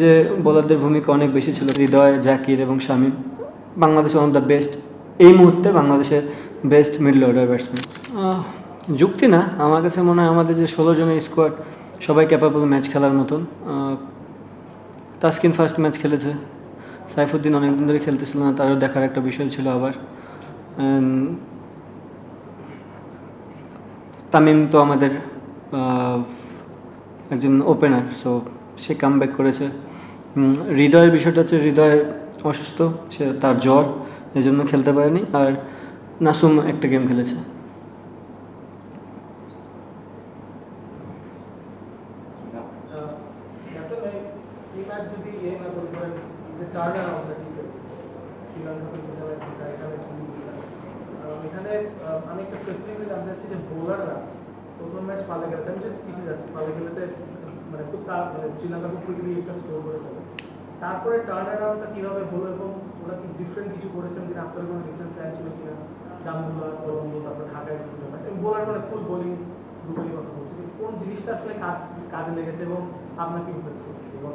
যে বোলারদের ভূমিকা অনেক বেশি ছিল, হৃদয়, জাকির এবং Shamim Bangladesh one of the best, এই মুহূর্তে বাংলাদেশের বেস্ট মিডল অর্ডার ব্যাটসম্যান। যুক্তি না, আমার কাছে মনে হয় আমাদের যে 16 জনের স্কোয়াড সবাই ক্যাপাবল ম্যাচ খেলার মতন। তাসকিন ফার্স্ট ম্যাচ খেলেছে, সাইফুদ্দিন অনেকদিন ধরে খেলতেছিল না, তারও দেখার একটা বিষয় ছিল। আবার তামিম তো আমাদের একজন ওপেনার, সো সে কাম ব্যাক করেছে। হৃদয়ের বিষয়টা হচ্ছে হৃদয় অসুস্থ, সে তার জ্বর, এই জন্য খেলতে পারেনি। আর নাসুম একটা গেম খেলেছে। এখানে আমি একটা স্পেসিফিকলি জানতে চাচ্ছি যে বোলাররা প্রথম ম্যাচ পালে গেলে আমি জাস্ট কিছু যাচ্ছি পালে গেলেতে মানে খুব শ্রীলঙ্কা খুব কুইকলি একটা স্কোর করে ফেলে, তারপরে টার্ন অ্যারাউন্ডটা কীভাবে হলো এবং ওরা কি ডিফারেন্ট কিছু করেছেন কিনা, আপনার কোনো ডিফারেন্ট প্ল্যান ছিল কিনা? জামুল্লা কলম্বো তারপর ঢাকায় বোলার মানে ফুল বোলিং গ্রুপেরই কথা বলছি, কোন জিনিসটা আসলে কাজে লেগেছে এবং আপনাকে ইমপ্রেস করছে এবং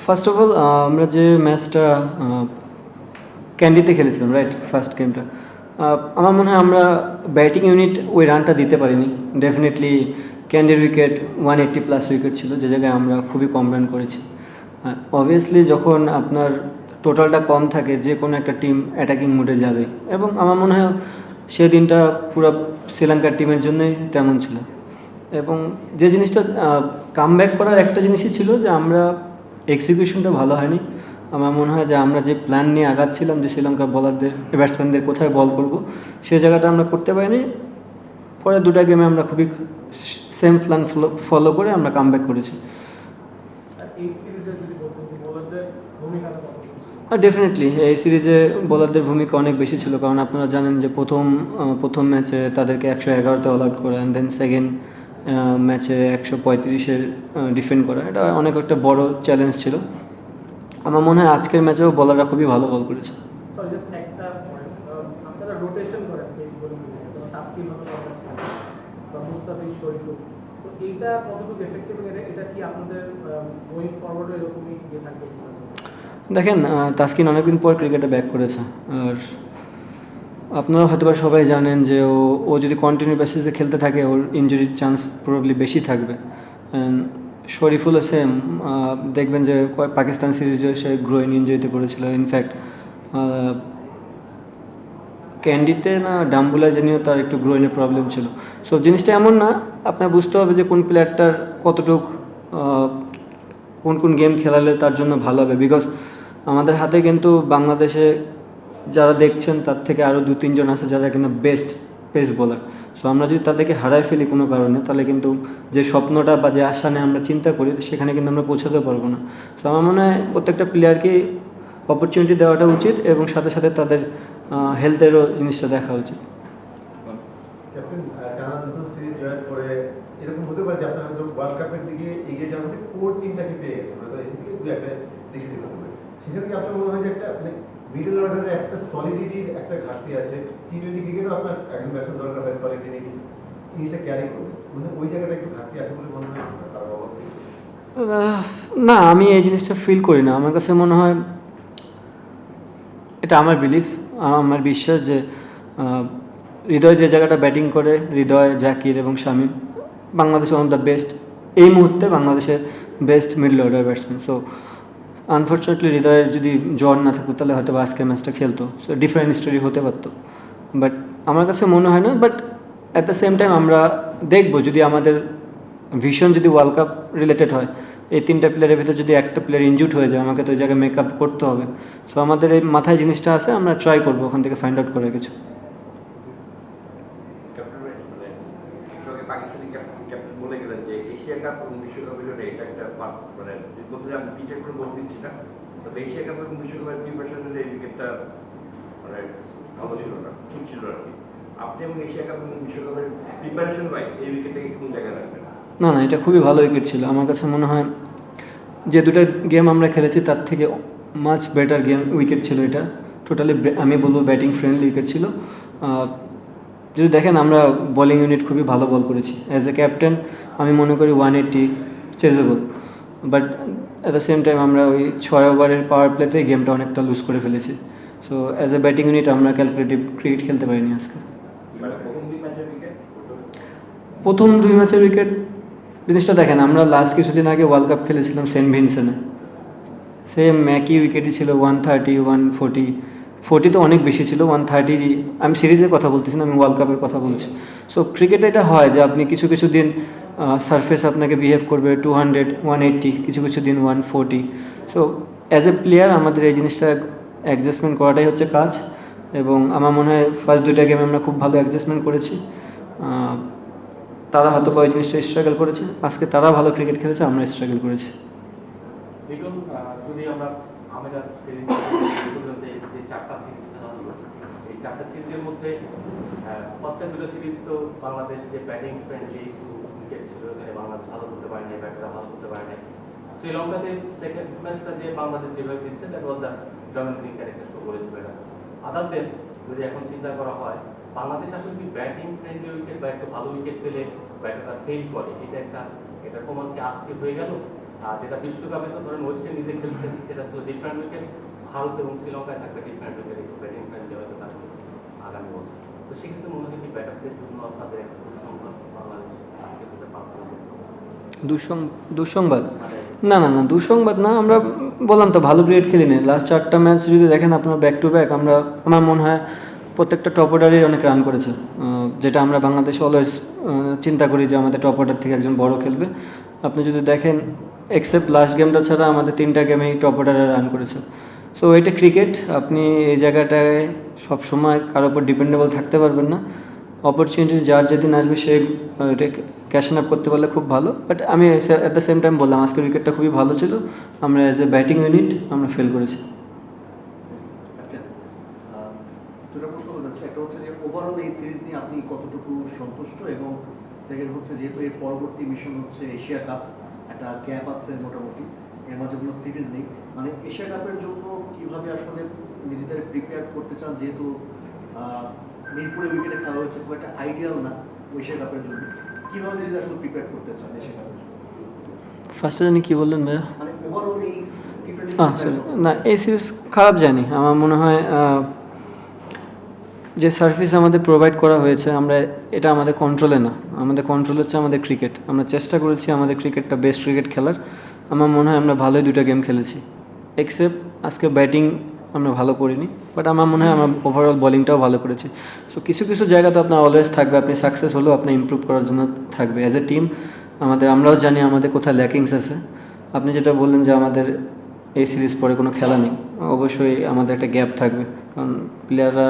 ফার্স্ট অফ অল আমরা যে ম্যাচটা ক্যান্ডিতে খেলেছিলাম, রাইট, ফার্স্ট গেমটা, আমার মনে হয় আমরা ব্যাটিং ইউনিট ওই রানটা দিতে পারিনি। ডেফিনেটলি ক্যান্ডির উইকেট 180+ উইকেট ছিল, যে জায়গায় আমরা খুবই কম রান করেছি। অবভিয়াসলি যখন আপনার টোটালটা কম থাকে, যে কোনো একটা টিম অ্যাটাকিং মুডে যাবে, এবং আমার মনে হয় সেই দিনটা পুরো শ্রীলঙ্কার টিমের জন্যই তেমন ছিল। এবং যে জিনিসটা কামব্যাক করার একটা জিনিসই ছিল যে আমরা এক্সিকিউশনটা ভালো হয়নি। আমার মনে হয় যে আমরা যে প্ল্যান নিয়ে আগাচ্ছিলাম যে শ্রীলঙ্কার বলারদের, ব্যাটসম্যানদের কোথায় বল করব, সেই জায়গাটা আমরা করতে পারিনি। পরে দুটা গেমে আমরা খুবই সেম প্ল্যান ফলো করে আমরা কামব্যাক করেছি। ডেফিনেটলি এই সিরিজে বোলারদের ভূমিকা অনেক বেশি ছিল, কারণ আপনারা জানেন যে প্রথম ম্যাচে তাদেরকে 111তে অল আউট করা, অ্যান্ড দেন সেকেন্ড ম্যাচে 135-এর ডিফেন্ড করা, এটা অনেক একটা বড় চ্যালেঞ্জ ছিল। আমার মনে হয় আজকের ম্যাচেও বোলাররা খুবই ভালো বল করেছে। দেখেন, তাসকিন অনেকদিন পর ক্রিকেটে ব্যাক করেছে, আর আপনারা হয়তো বা সবাই জানেন যে ও যদি কন্টিনিউ বেসিসে খেলতে থাকে ওর ইনজুরির চান্স প্রবাবলি বেশি থাকবে। শরীফুলও সেম, দেখবেন যে পাকিস্তান সিরিজে সে গ্রোইন ইনজুরিতে পড়েছিল। ইনফ্যাক্ট ক্যান্ডিতে না ডাম্বুলা জানিয়েও তার একটু গ্রোইনের প্রবলেম ছিল। সো জিনিসটা এমন না, আপনার বুঝতে হবে যে কোন প্লেয়ারটার কতটুক কোন গেম খেলালে তার জন্য ভালো হবে। বিকজ আমাদের হাতে কিন্তু বাংলাদেশে যারা দেখছেন তার থেকে আরও 2-3 জন আছে যারা কিন্তু বেস্ট পেস বোলার। সো আমরা যদি তাদেরকে হারায় ফেলি কোনো কারণে, তাহলে কিন্তু যে স্বপ্নটা বা যে আশা নিয়ে আমরা চিন্তা করি সেখানে কিন্তু আমরা পৌঁছাতে পারবো না। সো আমার মনে হয় প্রত্যেকটা প্লেয়ারকে অপরচুনিটি দেওয়াটা উচিত, এবং সাথে সাথে তাদের হেলথেরও জিনিসটা দেখা উচিত। এরকম হতে পারে যে আপনারা হয়তো ওয়ার্ল্ড কাপের দিকে এগিয়ে যাওয়ার মধ্যে কোর টিমটাকে পেয়ে গেছে, হয়তো এদিকে দু একটা দেশে দিতে হবে। সেখানে কি আপনার মনে হয় যে একটা মিডল অর্ডারের একটা সলিডিটির একটা ঘাটতি আছে? টি-20 ক্রিকেটও আপনার একজন ব্যাটসম্যান দরকার হয় সলিডিটি, জিনিসটা ক্যারি করবে, মানে ওই জায়গাটা একটু ঘাটতি আছে বলে মনে হয় তার অভাব? না, আমি এই জিনিসটা ফিল করি না। আমার কাছে মনে হয়, এটা আমার বিলিফ, আমার বিশ্বাস যে হৃদয় যে জায়গাটা ব্যাটিং করে, হৃদয়, জাকির এবং Shamim Bangladesh one of the best, এই মুহূর্তে বাংলাদেশের best middle order batsman. So unfortunately হৃদয়ের যদি জ্বর না থাকতো তাহলে হয়তো আজকে ম্যাচটা খেলতো, সো ডিফারেন্ট স্টোরি হতে পারতো। বাট আমার কাছে মনে হয় না। But at the same time আমরা দেখবো, যদি আমাদের ভিশন যদি ওয়ার্ল্ড কাপ রিলেটেড হয়, এই 3টা প্লেয়ারের ভিতরে যদি একটা প্লেয়ার ইনজুড হয়ে যায়, আমাকে তো ওই জায়গায় মেকআপ করতে হবে। সো আমাদের এই মাথায় জিনিসটা আছে, আমরা ট্রাই করবো ওখান থেকে ফাইন্ড আউট করার কিছু। পাকিস্তানি ক্যাপ্টেন বলে গেলেন যে এশিয়া কাপ এবং বিশ্বকাপের জন্য এটা একটা মানে বলতে আমি পিচের কোনো বল দিচ্ছি না, তবে এশিয়া কাপ এবং বিশ্বকাপের প্রিপারেশনের জন্য এই উইকেটটা মানে ভালো ছিল না, ঠিক ছিল আর কি। আপনি এবং এশিয়া কাপ এবং বিশ্বকাপের প্রিপারেশন বাই এই উইকেটটাকে কোন জায়গায় রাখবেন? না, এটা খুবই ভালো উইকেট ছিল। আমার কাছে মনে হয় যে দুটো গেম আমরা খেলেছি তার থেকে মাচ বেটার উইকেট ছিল এটা। টোটালি আমি বলবো ব্যাটিং ফ্রেন্ডলি উইকেট ছিল। যদি দেখেন, আমরা বোলিং ইউনিট খুবই ভালো বল করেছি। অ্যাজ এ ক্যাপ্টেন আমি মনে করি 180 chasable. But at the same time আমরা ওই 6 ওভারের পাওয়ার প্লেতেই গেমটা অনেকটা লুজ করে ফেলেছি। So as a batting unit আমরা ক্যালকুলেটিভ ক্রিকেট খেলতে পারিনি আজকে। মানে প্রথম 2 ম্যাচের উইকেট প্রথম 2 ম্যাচের উইকেট জিনিসটা দেখেন, আমরা লাস্ট কিছুদিন আগে ওয়ার্ল্ড কাপ খেলেছিলাম সেন্ট ভিনসেন্টে, সেম ম্যাকই উইকেটই ছিল 130 140, 40 তো অনেক বেশি ছিল, 130। আমি সিরিজের কথা বলতেছি না, আমি ওয়ার্ল্ড কাপের কথা বলছি। সো ক্রিকেটে এটা হয় যে আপনি কিছু কিছু দিন সারফেস আপনাকে বিহেভ করবে 200 180, কিছু কিছু দিন 140। সো অ্যাজ এ প্লেয়ার আমাদের এই জিনিসটা অ্যাডজাস্টমেন্ট করাটাই হচ্ছে কাজ, এবং আমার মনে হয় ফার্স্ট 2টা গেমে আমরা খুব ভালো অ্যাডজাস্টমেন্ট করেছি। তারা হয়তো বা ওই জিনিসটা স্ট্রাগল করেছে, আজকে তারা ভালো ক্রিকেট খেলেছে, আমরা স্ট্রাগল করেছি। দেখুন, যদি আমরা আমাদের সিরিজ যে 4টা সিরিজ খেলা হলো, এই 4টা সিরিজের মধ্যে ফার্স্টের 2টো সিরিজ তো বাংলাদেশ যে ব্যাটিং ফ্রেন্ডলি উইকেট ছিল, এখানে বাংলাদেশ ভালো করতে পারে নাই, ব্যাটাররা ভালো করতে পারে নাই। শ্রীলঙ্কাতে সেকেন্ড ম্যাচটা যে বাংলাদেশ যেভাবে দিচ্ছে, that was the dominating character show করেছিল এরা। আদার দেন যদি এখন চিন্তা করা হয়, বাংলাদেশ আসলে কি ব্যাটিং ফ্রেন্ডলি উইকেট বা একটু ভালো উইকেট পেলে ব্যাটাররা ফেল করে, এটা প্রমাণ কি আজকে হয়ে গেল? আর যেটা বিশ্বকাপে তো ধরেন ওয়েস্ট ইন্ডিজে খেলছেন, সেটা ছিল ডিফারেন্ট উইকেট, ভারত এবং শ্রীলঙ্কায় থাকবে ডিফারেন্ট উইকেট, একটু ব্যাটিং ফ্রেন্ডলি হয়তো থাকবে আগামী বছর। তো সেক্ষেত্রে মনে হয় কি ব্যাটারদের জন্য আপনাদের একটা দুঃসংবাদ বাংলাদেশ আজকে হতে পারত না? দুঃসংবাদ না, না, না, দুঃসংবাদ না। আমরা বললাম তো ভালো ক্রিকেট খেলি না। লাস্ট 4টা ম্যাচ যদি দেখেন আপনার ব্যাক টু ব্যাক, আমার মনে হয় প্রত্যেকটা টপ অর্ডারই অনেক রান করেছে, যেটা আমরা বাংলাদেশে অলওয়েজ চিন্তা করি যে আমাদের টপ অর্ডার থেকে একজন বড় খেলবে। আপনি যদি দেখেন এক্সেপ্ট লাস্ট গেমটা ছাড়া আমাদের 3টা গেমেই টপ অর্ডারে রান করেছে। সো এটা ক্রিকেট, আপনি এই জায়গাটায় সবসময় কারোর উপর ডিপেন্ডেবল থাকতে পারবেন না। অপরচুনিটি যার যেদিন আসবে সে এটা ক্যাশ আপ করতে পারলে খুব ভালো। বাট আমি অ্যাট দ্য সেম টাইম বললাম আজকের উইকেটটা খুবই ভালো ছিল, আমরা অ্যাজ এ ব্যাটিং ইউনিট আমরা ফেল করেছি। দুটো প্রশ্ন বলতে চাচ্ছি, একটা হচ্ছে যে ওভারঅল এই সিরিজ নিয়ে আপনি কতটুকু সন্তুষ্ট, এবং সেকেন্ড হচ্ছে যেহেতু এর পরবর্তী মিশন হচ্ছে এশিয়া কাপ, একটা গ্যাপ আছে মোটামুটি, এর মাঝে কোনো সিরিজ নেই, মানে এশিয়া কাপের জন্য কিভাবে আসলে নিজেদের প্রিপেয়ার করতে চান, যেহেতু মিরপুরে উইকেটে খেলা হয়েছে, খুব একটা আইডিয়াল না এশিয়া কাপের জন্য, কিভাবে নিজেদের আসলে প্রিপেয়ার করতে চান এশিয়া কাপের জন্য? ফার্স্টে জানি কী বললেন ভাইয়া? মানে ওভারঅল এই সরি, না এই সিরিজ খারাপ জানি। আমার মনে হয় যে সার্ভিস আমাদের প্রোভাইড করা হয়েছে, এটা আমাদের কন্ট্রোলে না। আমাদের কন্ট্রোল হচ্ছে আমাদের ক্রিকেট। আমরা চেষ্টা করেছি আমাদের ক্রিকেটটা বেস্ট ক্রিকেট খেলার। আমার মনে হয় আমরা ভালোই 2টা গেম খেলেছি, এক্সেপ্ট আজকে ব্যাটিং আমরা ভালো করিনি, বাট আমার মনে হয় আমরা ওভারঅল বোলিংটাও ভালো করেছি। সো কিছু কিছু জায়গা তো আপনার অলওয়েজ থাকবে, আপনি সাকসেস হলেও আপনি ইমপ্রুভ করার জন্য থাকবে। অ্যাজ এ টিম আমরাও জানি আমাদের কোথায় ল্যাকিংস আছে। আপনি যেটা বললেন যে আমাদের এই সিরিজ পরে কোনো খেলা নেই, অবশ্যই আমাদের একটা গ্যাপ থাকবে, কারণ প্লেয়াররা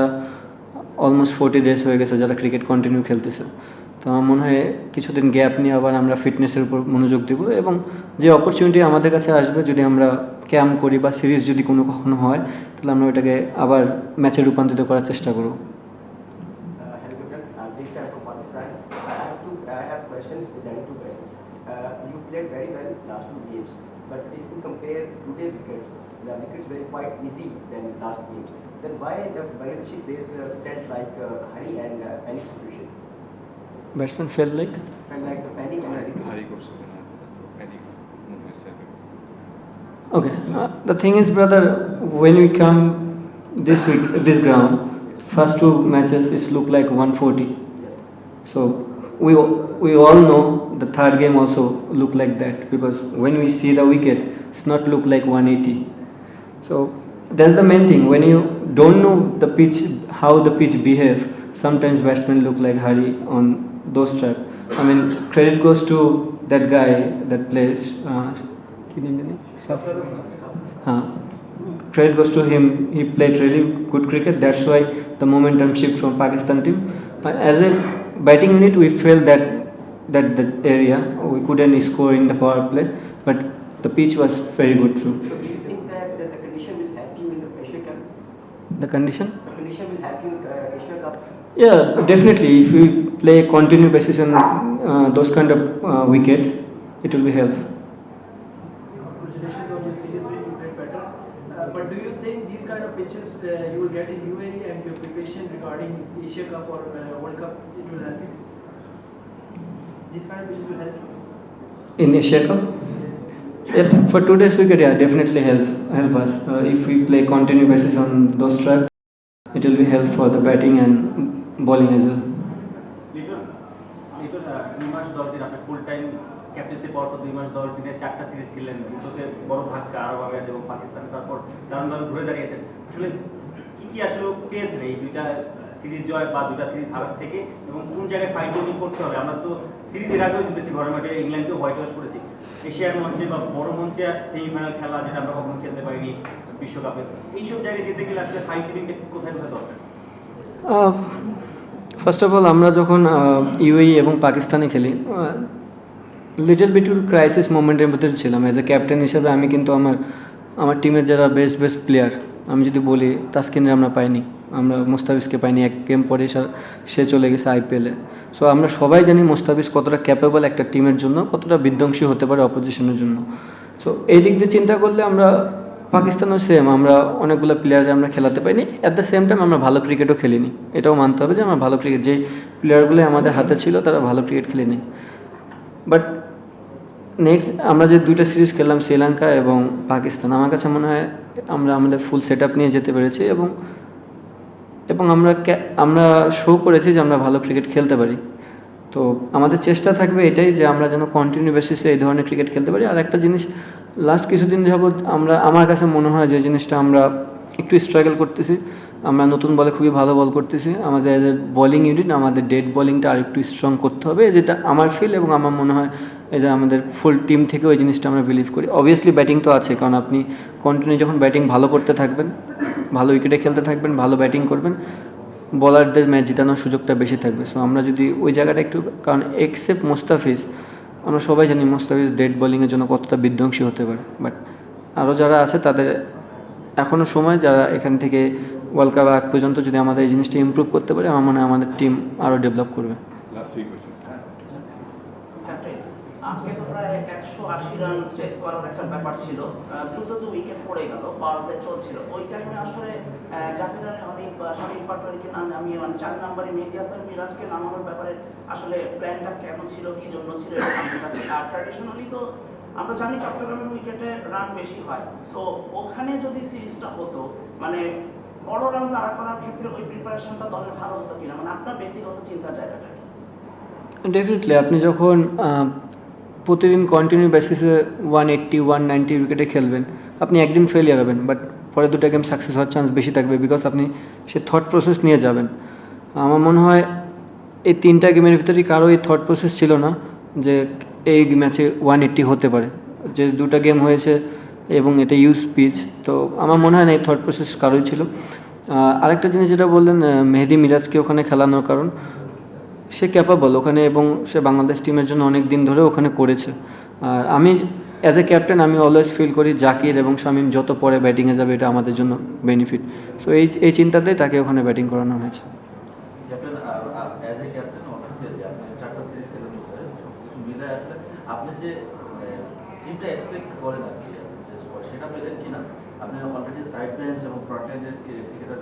অলমোস্ট 40 ডেজ হয়ে গেছে যারা ক্রিকেট কন্টিনিউ খেলতেছে। তো আমার মনে হয় কিছুদিন গ্যাপ নিয়ে আবার আমরা ফিটনেসের উপর মনোযোগ দেবো, এবং যে অপরচুনিটি আমাদের কাছে আসবে, যদি আমরা ক্যাম্প করি বা সিরিজ যদি কখনো হয়, তাহলে আমরা ওটাকে আবার ম্যাচে রূপান্তরিত করার চেষ্টা করব। You played very well last 2 games, but if you compare today's wickets, the wickets were quite easy than last games. Then why the Bangladeshi players felt like hurry and panic situation? Batsman fail like Felt like the panic and ভারী করছে না, panic মনে হয়েছে। Okay, the thing is, brother, when we come this ground, first 2 matches it look like 140. yes. So we all know the third game also look like that, because when we see the wicket, it's not look like 180. So that's the main thing. When you don't know the pitch, how the pitch behave, sometimes batsmen look like hurry on those track. I mean, credit goes to that guy that plays. Credit goes to him. He played really good cricket. That's why the momentum shift from Pakistan team. As a batting unit, we felt that the area we couldn't score in the power play, but the pitch was very good too. So do you think that the condition will help you in the Asia Cup? The condition? The condition will help you in the Asia Cup? Yeah, definitely. If we play continue basis on those kind of wicket, it will be helpful. Congratulations on your series win, you played better. But do you think these kind of pitches you will get in UAE, and your preparation regarding Asia Cup or World Cup, it will help you? These kind of pitches will help you? In Asia Cup? For today's wicket, yeah, definitely help us. If we play continue basis on those tracks, it will be help for the batting and bowling as well. Liton Liton 2 মাস 10 দিন আপনি full time captaincy পাওয়ার পর 2 মাস 10 দিনে 4টা series খেললেন, দুটোতে বড় ধাক্কা আরব আমিরাত এবং পাকিস্তান, তারপর দারুণভাবে ঘুরে দাঁড়িয়েছেন। আসলে কি আসলে পেয়েছেন এই দুইটা সিরিজ জয় বা দুইটা সিরিজ হারার থেকে, এবং কোন জায়গায় ফাইন টিউনিং করতে হবে? আমরা তো সিরিজ এর আগেও জিতেছি ঘরের মাঠে, ইংল্যান্ডকেও হোয়াইট ওয়াশ করেছি, এশিয়ার মঞ্চে বা বড় মঞ্চে সেমিফাইনাল খেলা যেটা আমরা কখনো খেলতে পারিনি বিশ্বকাপে, এইসব জায়গায় যেতে গেলে আসলে ফাইন টিউনিংটা কোথায় কোথায় দরকার? ফার্স্ট অফ অল আমরা যখন ইউএই এবং পাকিস্তানে খেলি, লিটল বিট ক্রাইসিস মোমেন্টের ভিতরে ছিলাম। অ্যাজ এ ক্যাপ্টেন হিসেবে আমি কিন্তু আমার টিমের যারা বেস্ট প্লেয়ার, আমি যদি বলি তাসকিনের আমরা পাইনি, আমরা মুস্তাফিজকে পাইনি, এক গেম পরে সে চলে গেছে আইপিএলে। সো আমরা সবাই জানি মুস্তাফিজ কতটা ক্যাপেবল একটা টিমের জন্য, কতটা বিধ্বংসী হতে পারে অপোজিশনের জন্য। সো এই দিক দিয়ে চিন্তা করলে আমরা পাকিস্তানও সেম, আমরা অনেকগুলো প্লেয়ারে আমরা খেলাতে পারিনি। অ্যাট দ্য সেম টাইম আমরা ভালো ক্রিকেটও খেলিনি, এটাও মানতে হবে যে আমরা ভালো ক্রিকেট, যেই প্লেয়ারগুলো আমাদের হাতে ছিল তারা ভালো ক্রিকেট খেলিনি। বাট নেক্সট আমরা যে দুইটা সিরিজ খেললাম, শ্রীলঙ্কা এবং পাকিস্তান, আমার কাছে মনে হয় আমরা আমাদের ফুল সেট আপ নিয়ে যেতে পেরেছি এবং আমরা শো করেছি যে আমরা ভালো ক্রিকেট খেলতে পারি। তো আমাদের চেষ্টা থাকবে এটাই যে আমরা যেন কন্টিনিউ বেসিসে এই ধরনের ক্রিকেট খেলতে পারি। আর একটা জিনিস লাস্ট কিছুদিন যাবৎ আমার কাছে মনে হয় যে জিনিসটা আমরা একটু স্ট্রাগল করতেছি, আমরা নতুন বলে খুবই ভালো বল করতেছি, আমাদের এজ এ বোলিং ইউনিট আমাদের ডেড বোলিংটা আর একটু স্ট্রং করতে হবে, যেটা আমার ফিল এবং আমার মনে হয় এই যে আমাদের ফুল টিম থেকে ওই জিনিসটা আমরা বিলিভ করি। অবভিয়াসলি ব্যাটিং তো আছে, কারণ আপনি কন্টিনিউ যখন ব্যাটিং ভালো করতে থাকবেন, ভালো উইকেটে খেলতে থাকবেন, ভালো ব্যাটিং করবেন, বলারদের ম্যাচ জেতানোর সুযোগটা বেশি থাকবে। সো আমরা যদি ওই জায়গাটা একটু, কারণ এক্সেপ্ট মুস্তাফিজ, আমরা সবাই জানি মুস্তাফিজ ডেড বোলিংয়ের জন্য কতটা বিধ্বংসী হতে পারে, বাট আরও যারা আছে তাদের এখনও সময়, যারা এখান থেকে ওয়ার্ল্ড কাপ আগ পর্যন্ত যদি আমাদের এই জিনিসটা ইমপ্রুভ করতে পারে, আমার মনে হয় আমাদের টিম আরও ডেভেলপ করবে। Last 3 questions. ক্যাপ্টেন, আজকে তো প্রায় 180 রান চেস করার একটা ব্যাপার ছিল, দ্রুত 2 উইকেট পড়ে গেল, পাওয়ার প্লে চলছিল, ওই টাইমে আসলে জাকির আলী অনেক শামীম পাটোয়ারিকে নামিয়ে, মানে 4 নম্বরে মেহেদী হাসান মিরাজকে নামানোর ব্যাপারে আসলে প্ল্যানটা কেন ছিল, কি জন্য ছিল, এটা জানতে চাচ্ছি। আর ট্র্যাডিশনালি তো আমরা জানি চট্টগ্রামের উইকেটে রান বেশি হয়, সো ওখানে যদি সিরিজটা হতো, মানে বড় রান তাড়া করার ক্ষেত্রে ওই প্রিপারেশনটা দলের ভালো হতো কিনা, মানে আপনার ব্যক্তিগত চিন্তার জায়গাটা কি? ডেফিনেটলি আপনি যখন প্রতিদিন কন্টিনিউ বেসিসে 180 190 উইকেটে খেলবেন, আপনি একদিন ফেলিয়ার হবেন, বাট পরে দুটো গেম সাকসেস হওয়ার চান্স বেশি থাকবে, বিকজ আপনি সে থট প্রসেস নিয়ে যাবেন। আমার মনে হয় এই 3টা গেমের ভিতরেই কারো এই থট প্রসেস ছিল না যে এই ম্যাচে 180 হতে পারে, যে 2টা গেম হয়েছে এবং এটা ইউজ পিচ, তো আমার মনে হয় না এই থট প্রসেস কারোই ছিল। আরেকটা জিনিস যেটা বললেন মেহেদী মিরাজকে ওখানে খেলানোর কারণ, সে ক্যাপাবল ওখানে এবং সে বাংলাদেশ টিমের জন্য অনেক দিন ধরে ওখানে করেছে। আর আমি অ্যাজ এ ক্যাপ্টেন আমি অলওয়েজ ফিল করি জাকির এবং শামীম যত পরে ব্যাটিংয়ে যাবে এটা আমাদের জন্য বেনিফিট। সো এই চিন্তাতেই তাকে ওখানে ব্যাটিং করানো হয়েছে। Captain, as a captain officially আপনি 4টা সিরিজ খেলে বলতে সবকিছু মিলে আসলে আপনি যে টিমটা এক্সপেক্ট করেন আর কি, সেটা পেলেন কিনা? আপনি অলরেডি সাইড বেঞ্চ এবং ফ্রন্ট লাইনের ক্রিকেটার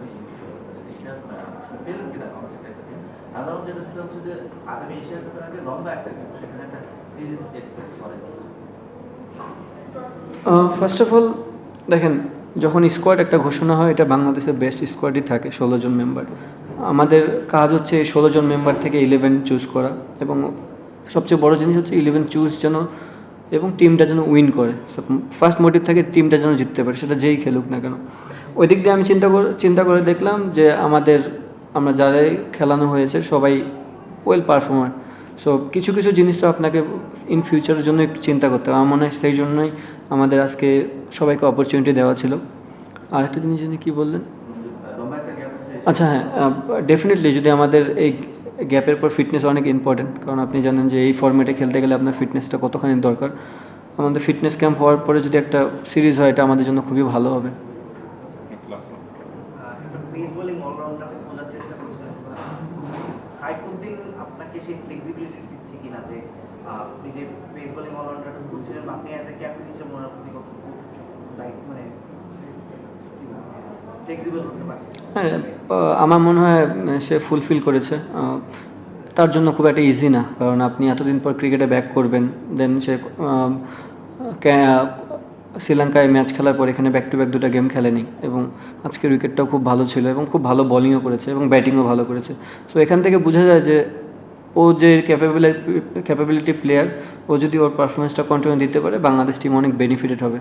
পেলেন কিনা আমাদের একটা টিম? সাধারণ যেটা সেটা হচ্ছে যে আগামী এশিয়া কাপের আগে লম্বা একটা গেম, সেখানে একটা সিরিজ এক্সপেক্ট করেন। ফার্স্ট অফ অল দেখেন, যখন স্কোয়াড একটা ঘোষণা হয়, এটা বাংলাদেশের বেস্ট স্কোয়াডই থাকে, 16 জন মেম্বার। আমাদের কাজ হচ্ছে এই 16 জন মেম্বার থেকে 11 চুজ করা, এবং সবচেয়ে বড় জিনিস হচ্ছে 11 চুজ যেন এবং টিমটা যেন উইন করে। ফার্স্ট মোটিভ থাকে টিমটা যেন জিততে পারে, সেটা যেই খেলুক না কেন। ওই দিক দিয়ে আমি চিন্তা করে দেখলাম যে আমরা যারাই খেলানো হয়েছে সবাই ওয়েল পারফর্মার। সো কিছু জিনিস তো আপনাকে ইন ফিউচারের জন্য একটু চিন্তা করতে হবে, আমার মনে হয় সেই জন্যই আমাদের আজকে সবাইকে অপরচুনিটি দেওয়া ছিল। আর একটা জিনিস যিনি কী বললেন, আচ্ছা হ্যাঁ, ডেফিনেটলি যদি আমাদের এই গ্যাপের পর ফিটনেস অনেক ইম্পর্টেন্ট, কারণ আপনি জানেন যে এই ফর্মেটে খেলতে গেলে আপনার ফিটনেসটা কতখানি দরকার। আমাদের ফিটনেস ক্যাম্প হওয়ার পরে যদি একটা সিরিজ হয়, এটা আমাদের জন্য খুবই ভালো হবে। Last one. পেস বোলিং অলরাউন্ডারকে খোঁজার চেষ্টা করছেন, সাইফুদ্দিন আপনাকে সেই ফ্লেক্সিবিলিটি দিচ্ছে কিনা, যে আপনি যে পেস বোলিং অলরাউন্ডারকে খুঁজছিলেন, আপনি অ্যাজ এ ক্যাপ্টেন হিসেবে মনে আপনি কতটুকু মানে ফ্লেক্সিবল হতে পারছেন? হ্যাঁ, আমার মনে হয় সে ফুলফিল করেছে। তার জন্য খুব একটা ইজি না, কারণ আপনি এতদিন পর ক্রিকেটে ব্যাক করবেন, দেন সে শ্রীলঙ্কায় ম্যাচ খেলার পর এখানে ব্যাক টু ব্যাক দুটো গেম খেলেনি এবং আজকের উইকেটটাও খুব ভালো ছিল এবং খুব ভালো বোলিংও করেছে এবং ব্যাটিংও ভালো করেছে। সো এখান থেকে বোঝা যায় যে ও যে ক্যাপাবিলিটি প্লেয়ার, ও যদি ওর পারফরমেন্সটা কন্টিনিউ দিতে পারে বাংলাদেশ টিম অনেক বেনিফিটেড হবে।